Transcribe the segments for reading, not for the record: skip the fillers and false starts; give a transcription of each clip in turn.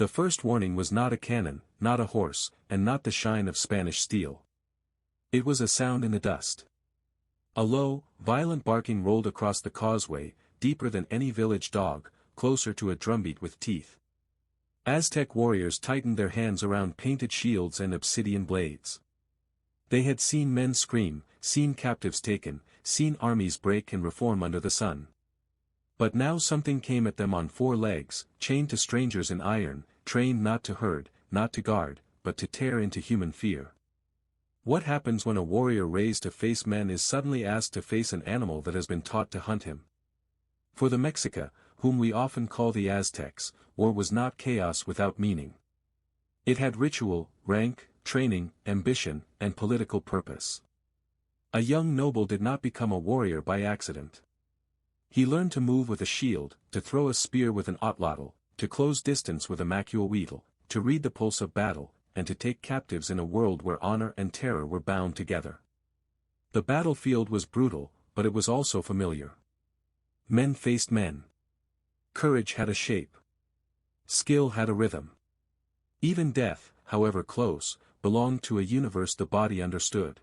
The first warning was not a cannon, not a horse, and not the shine of Spanish steel. It was a sound in the dust. A low, violent barking rolled across the causeway, deeper than any village dog, closer to a drumbeat with teeth. Aztec warriors tightened their hands around painted shields and obsidian blades. They had seen men scream, seen captives taken, seen armies break and reform under the sun. But now something came at them on 4 legs, chained to strangers in iron, trained not to herd, not to guard, but to tear into human fear. What happens when a warrior raised to face men is suddenly asked to face an animal that has been taught to hunt him? For the Mexica, whom we often call the Aztecs, war was not chaos without meaning. It had ritual, rank, training, ambition, and political purpose. A young noble did not become a warrior by accident. He learned to move with a shield, to throw a spear with an otlotl, to close distance with a macuahuitl, to read the pulse of battle, and to take captives in a world where honor and terror were bound together. The battlefield was brutal, but it was also familiar. Men faced men. Courage had a shape. Skill had a rhythm. Even death, however close, belonged to a universe the body understood.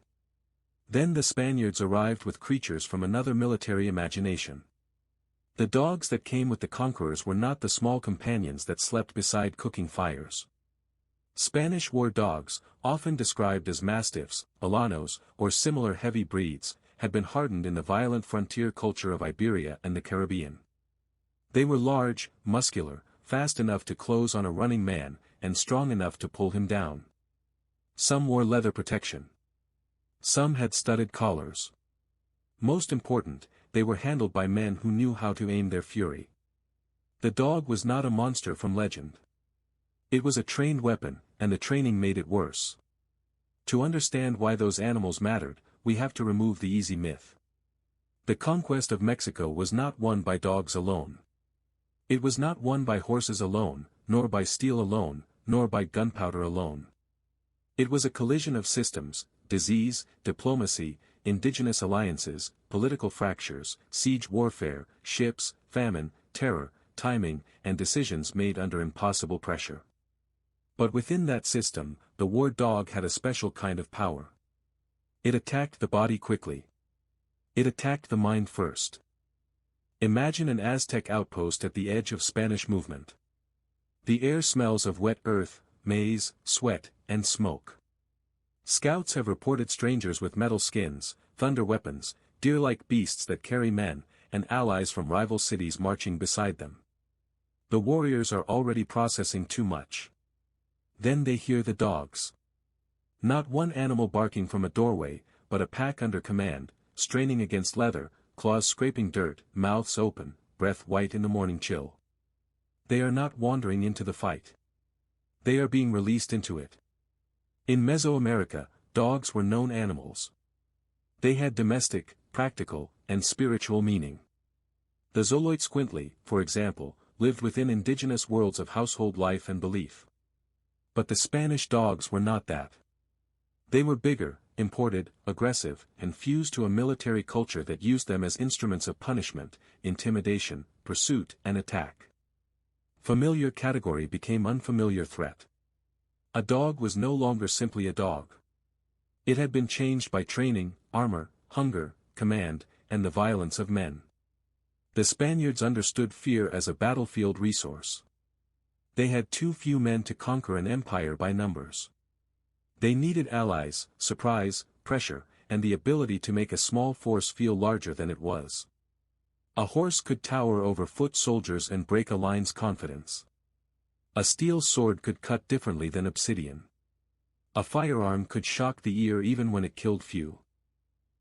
Then the Spaniards arrived with creatures from another military imagination. The dogs that came with the conquerors were not the small companions that slept beside cooking fires. Spanish war dogs, often described as mastiffs, alanos, or similar heavy breeds, had been hardened in the violent frontier culture of Iberia and the Caribbean. They were large, muscular, fast enough to close on a running man, and strong enough to pull him down. Some wore leather protection. Some had studded collars. Most important, they were handled by men who knew how to aim their fury. The dog was not a monster from legend. It was a trained weapon, and the training made it worse. To understand why those animals mattered, we have to remove the easy myth. The conquest of Mexico was not won by dogs alone. It was not won by horses alone, nor by steel alone, nor by gunpowder alone. It was a collision of systems, disease, diplomacy, indigenous alliances, political fractures, siege warfare, ships, famine, terror, timing, and decisions made under impossible pressure. But within that system, the war dog had a special kind of power. It attacked the body quickly. It attacked the mind first. Imagine an Aztec outpost at the edge of Spanish movement. The air smells of wet earth, maize, sweat, and smoke. Scouts have reported strangers with metal skins, thunder weapons, deer-like beasts that carry men, and allies from rival cities marching beside them. The warriors are already processing too much. Then they hear the dogs. Not one animal barking from a doorway, but a pack under command, straining against leather, claws scraping dirt, mouths open, breath white in the morning chill. They are not wandering into the fight. They are being released into it. In Mesoamerica, dogs were known animals. They had domestic, practical, and spiritual meaning. The Xoloitzcuintli, for example, lived within indigenous worlds of household life and belief. But the Spanish dogs were not that. They were bigger, imported, aggressive, and fused to a military culture that used them as instruments of punishment, intimidation, pursuit, and attack. Familiar category became unfamiliar threat. A dog was no longer simply a dog. It had been changed by training, armor, hunger, command, and the violence of men. The Spaniards understood fear as a battlefield resource. They had too few men to conquer an empire by numbers. They needed allies, surprise, pressure, and the ability to make a small force feel larger than it was. A horse could tower over foot soldiers and break a line's confidence. A steel sword could cut differently than obsidian. A firearm could shock the ear even when it killed few.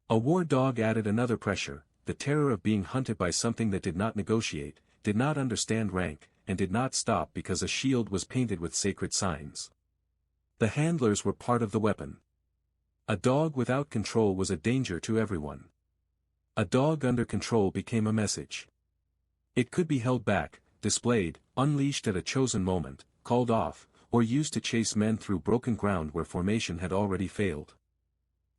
A war dog added another pressure, the terror of being hunted by something that did not negotiate, did not understand rank, and did not stop because a shield was painted with sacred signs. The handlers were part of the weapon. A dog without control was a danger to everyone. A dog under control became a message. It could be held back, displayed, unleashed at a chosen moment, called off, or used to chase men through broken ground where formation had already failed.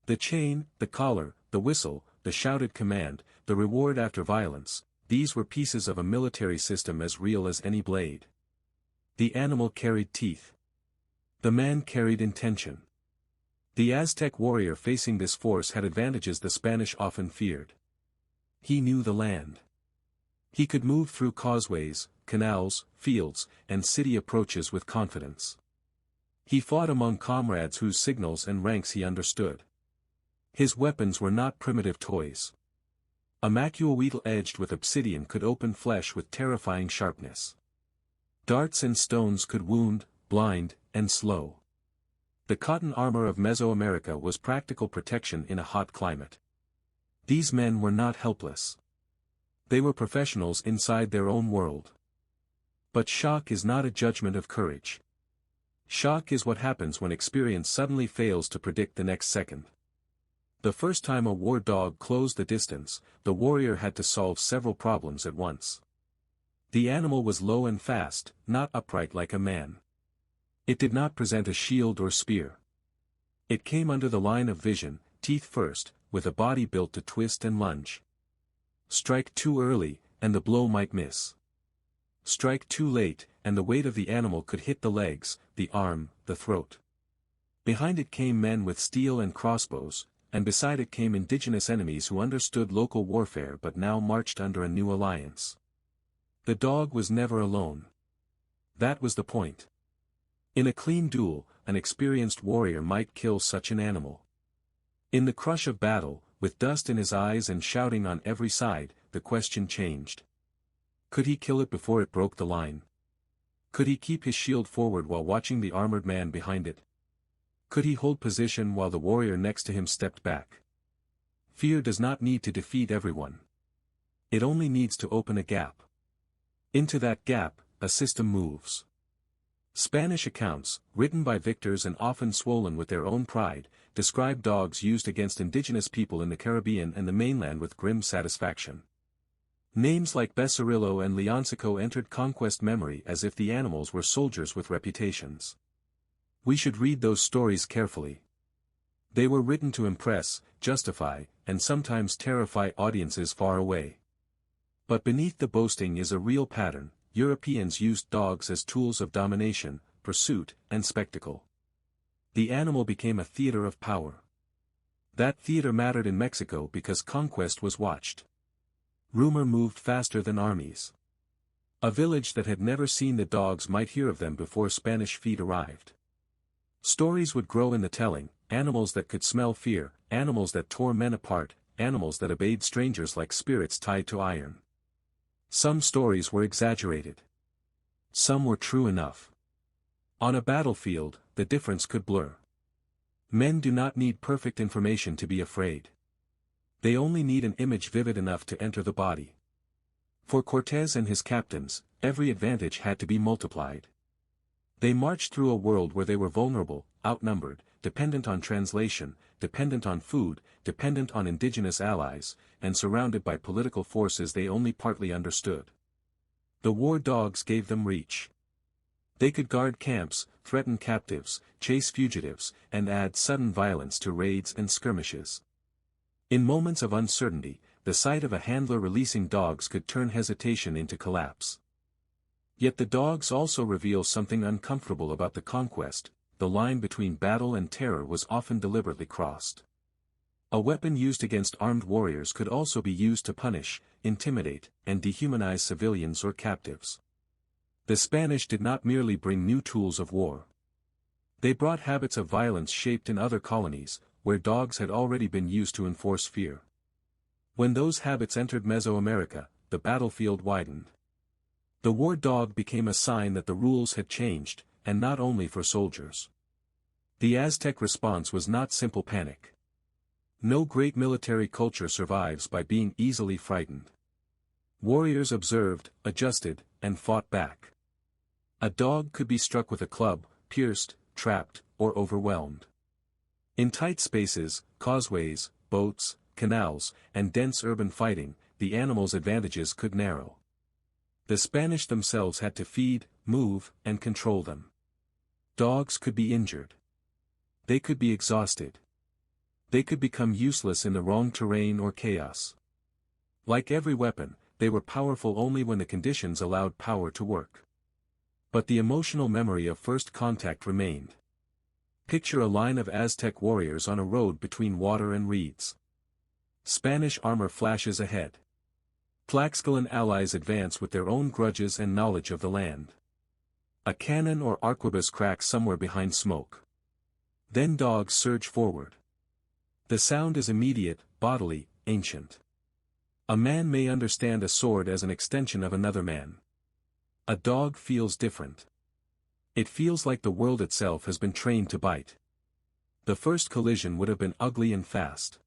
The chain, the collar, the whistle, the shouted command, the reward after violence, these were pieces of a military system as real as any blade. The animal carried teeth. The man carried intention. The Aztec warrior facing this force had advantages the Spanish often feared. He knew the land. He could move through causeways, canals, fields, and city approaches with confidence. He fought among comrades whose signals and ranks he understood. His weapons were not primitive toys. A macuawheatle edged with obsidian could open flesh with terrifying sharpness. Darts and stones could wound, blind, and slow. The cotton armor of Mesoamerica was practical protection in a hot climate. These men were not helpless. They were professionals inside their own world. But shock is not a judgment of courage. Shock is what happens when experience suddenly fails to predict the next second. The first time a war dog closed the distance, the warrior had to solve several problems at once. The animal was low and fast, not upright like a man. It did not present a shield or spear. It came under the line of vision, teeth first, with a body built to twist and lunge. Strike too early, and the blow might miss. Strike too late, and the weight of the animal could hit the legs, the arm, the throat. Behind it came men with steel and crossbows, and beside it came indigenous enemies who understood local warfare but now marched under a new alliance. The dog was never alone. That was the point. In a clean duel, an experienced warrior might kill such an animal. In the crush of battle, with dust in his eyes and shouting on every side, the question changed. Could he kill it before it broke the line? Could he keep his shield forward while watching the armored man behind it? Could he hold position while the warrior next to him stepped back? Fear does not need to defeat everyone. It only needs to open a gap. Into that gap, a system moves. Spanish accounts, written by victors and often swollen with their own pride, describe dogs used against indigenous people in the Caribbean and the mainland with grim satisfaction. Names like Becerrillo and Leoncico entered Conquest memory as if the animals were soldiers with reputations. We should read those stories carefully. They were written to impress, justify, and sometimes terrify audiences far away. But beneath the boasting is a real pattern. Europeans used dogs as tools of domination, pursuit, and spectacle. The animal became a theater of power. That theater mattered in Mexico because conquest was watched. Rumor moved faster than armies. A village that had never seen the dogs might hear of them before Spanish feet arrived. Stories would grow in the telling, animals that could smell fear, animals that tore men apart, animals that obeyed strangers like spirits tied to iron. Some stories were exaggerated. Some were true enough. On a battlefield, the difference could blur. Men do not need perfect information to be afraid. They only need an image vivid enough to enter the body. For Cortés and his captains, every advantage had to be multiplied. They marched through a world where they were vulnerable, outnumbered, dependent on translation, dependent on food, dependent on indigenous allies, and surrounded by political forces they only partly understood. The war dogs gave them reach. They could guard camps, threaten captives, chase fugitives, and add sudden violence to raids and skirmishes. In moments of uncertainty, the sight of a handler releasing dogs could turn hesitation into collapse. Yet the dogs also reveal something uncomfortable about the conquest. The line between battle and terror was often deliberately crossed. A weapon used against armed warriors could also be used to punish, intimidate, and dehumanize civilians or captives. The Spanish did not merely bring new tools of war. They brought habits of violence shaped in other colonies, where dogs had already been used to enforce fear. When those habits entered Mesoamerica, the battlefield widened. The war dog became a sign that the rules had changed, and not only for soldiers. The Aztec response was not simple panic. No great military culture survives by being easily frightened. Warriors observed, adjusted, and fought back. A dog could be struck with a club, pierced, trapped, or overwhelmed. In tight spaces, causeways, boats, canals, and dense urban fighting, the animal's advantages could narrow. The Spanish themselves had to feed, move, and control them. Dogs could be injured. They could be exhausted. They could become useless in the wrong terrain or chaos. Like every weapon, they were powerful only when the conditions allowed power to work. But the emotional memory of first contact remained. Picture a line of Aztec warriors on a road between water and reeds. Spanish armor flashes ahead. Tlaxcalan allies advance with their own grudges and knowledge of the land. A cannon or arquebus cracks somewhere behind smoke. Then dogs surge forward. The sound is immediate, bodily, ancient. A man may understand a sword as an extension of another man. A dog feels different. It feels like the world itself has been trained to bite. The first collision would have been ugly and fast.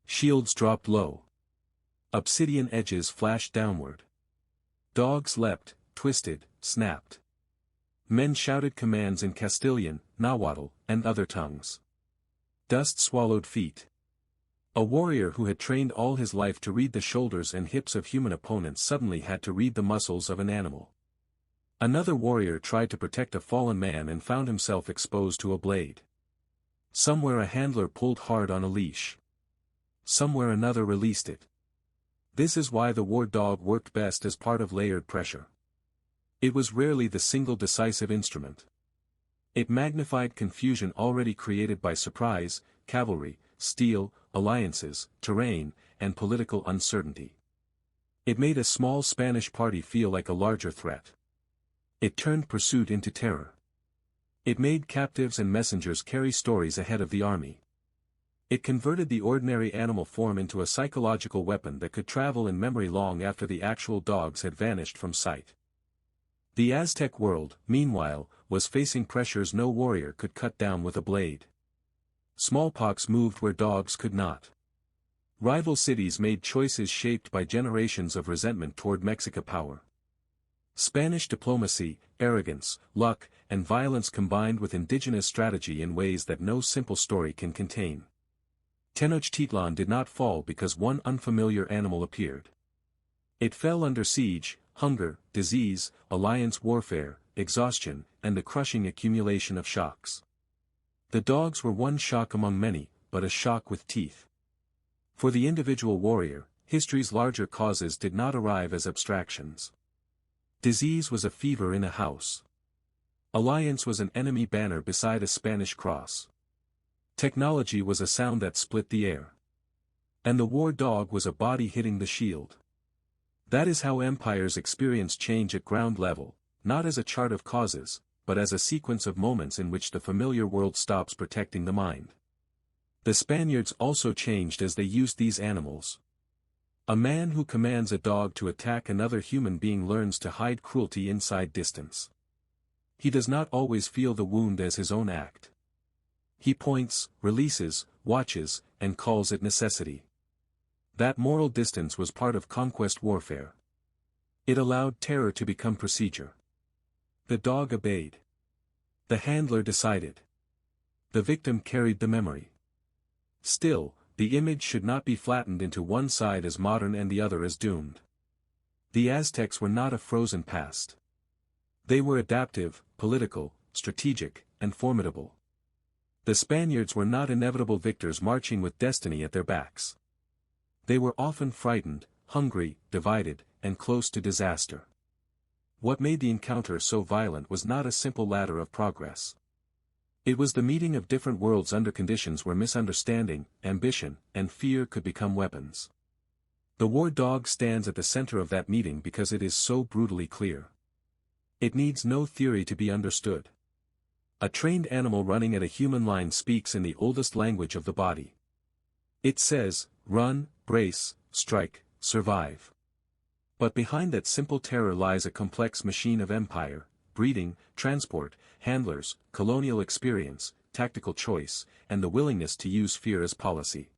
Shields dropped low. Obsidian edges flashed downward. Dogs leapt, twisted, snapped. Men shouted commands in Castilian, Nahuatl, and other tongues. Dust swallowed feet. A warrior who had trained all his life to read the shoulders and hips of human opponents suddenly had to read the muscles of an animal. Another warrior tried to protect a fallen man and found himself exposed to a blade. Somewhere a handler pulled hard on a leash. Somewhere another released it. This is why the war dog worked best as part of layered pressure. It was rarely the single decisive instrument. It magnified confusion already created by surprise, cavalry, steel, alliances, terrain, and political uncertainty. It made a small Spanish party feel like a larger threat. It turned pursuit into terror. It made captives and messengers carry stories ahead of the army. It converted the ordinary animal form into a psychological weapon that could travel in memory long after the actual dogs had vanished from sight. The Aztec world, meanwhile, was facing pressures no warrior could cut down with a blade. Smallpox moved where dogs could not. Rival cities made choices shaped by generations of resentment toward Mexican power. Spanish diplomacy, arrogance, luck, and violence combined with indigenous strategy in ways that no simple story can contain. Tenochtitlan did not fall because one unfamiliar animal appeared. It fell under siege, hunger, disease, alliance warfare, exhaustion, and the crushing accumulation of shocks. The dogs were one shock among many, but a shock with teeth. For the individual warrior, history's larger causes did not arrive as abstractions. Disease was a fever in a house. Alliance was an enemy banner beside a Spanish cross. Technology was a sound that split the air. And the war dog was a body hitting the shield. That is how empires experience change at ground level, not as a chart of causes, but as a sequence of moments in which the familiar world stops protecting the mind. The Spaniards also changed as they used these animals. A man who commands a dog to attack another human being learns to hide cruelty inside distance. He does not always feel the wound as his own act. He points, releases, watches, and calls it necessity. That moral distance was part of conquest warfare. It allowed terror to become procedure. The dog obeyed. The handler decided. The victim carried the memory. Still, the image should not be flattened into one side as modern and the other as doomed. The Aztecs were not a frozen past. They were adaptive, political, strategic, and formidable. The Spaniards were not inevitable victors marching with destiny at their backs. They were often frightened, hungry, divided, and close to disaster. What made the encounter so violent was not a simple ladder of progress. It was the meeting of different worlds under conditions where misunderstanding, ambition, and fear could become weapons. The war dog stands at the center of that meeting because it is so brutally clear. It needs no theory to be understood. A trained animal running at a human line speaks in the oldest language of the body. It says, run, brace, strike, survive. But behind that simple terror lies a complex machine of empire, breeding, transport, handlers, colonial experience, tactical choice, and the willingness to use fear as policy.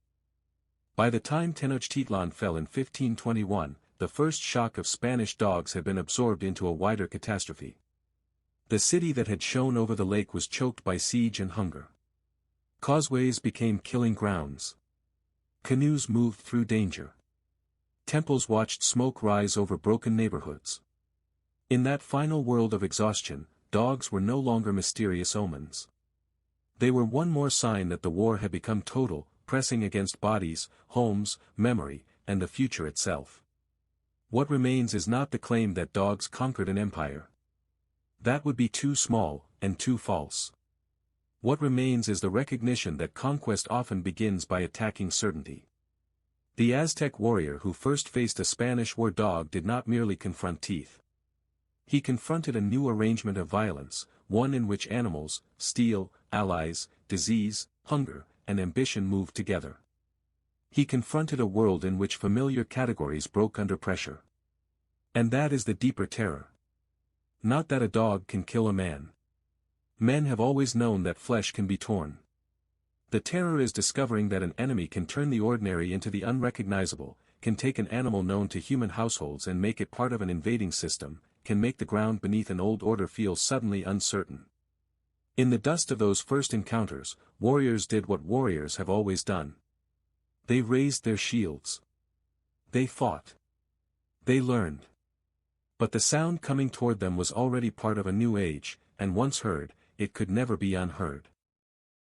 By the time Tenochtitlan fell in 1521, the first shock of Spanish dogs had been absorbed into a wider catastrophe. The city that had shone over the lake was choked by siege and hunger. Causeways became killing grounds. Canoes moved through danger. Temples watched smoke rise over broken neighborhoods. In that final world of exhaustion, dogs were no longer mysterious omens. They were one more sign that the war had become total, pressing against bodies, homes, memory, and the future itself. What remains is not the claim that dogs conquered an empire. That would be too small, and too false. What remains is the recognition that conquest often begins by attacking certainty. The Aztec warrior who first faced a Spanish war dog did not merely confront teeth. He confronted a new arrangement of violence, one in which animals, steel, allies, disease, hunger, and ambition moved together. He confronted a world in which familiar categories broke under pressure. And that is the deeper terror. Not that a dog can kill a man. Men have always known that flesh can be torn. The terror is discovering that an enemy can turn the ordinary into the unrecognizable, can take an animal known to human households and make it part of an invading system, can make the ground beneath an old order feel suddenly uncertain. In the dust of those first encounters, warriors did what warriors have always done. They raised their shields. They fought. They learned. But the sound coming toward them was already part of a new age, and once heard, it could never be unheard.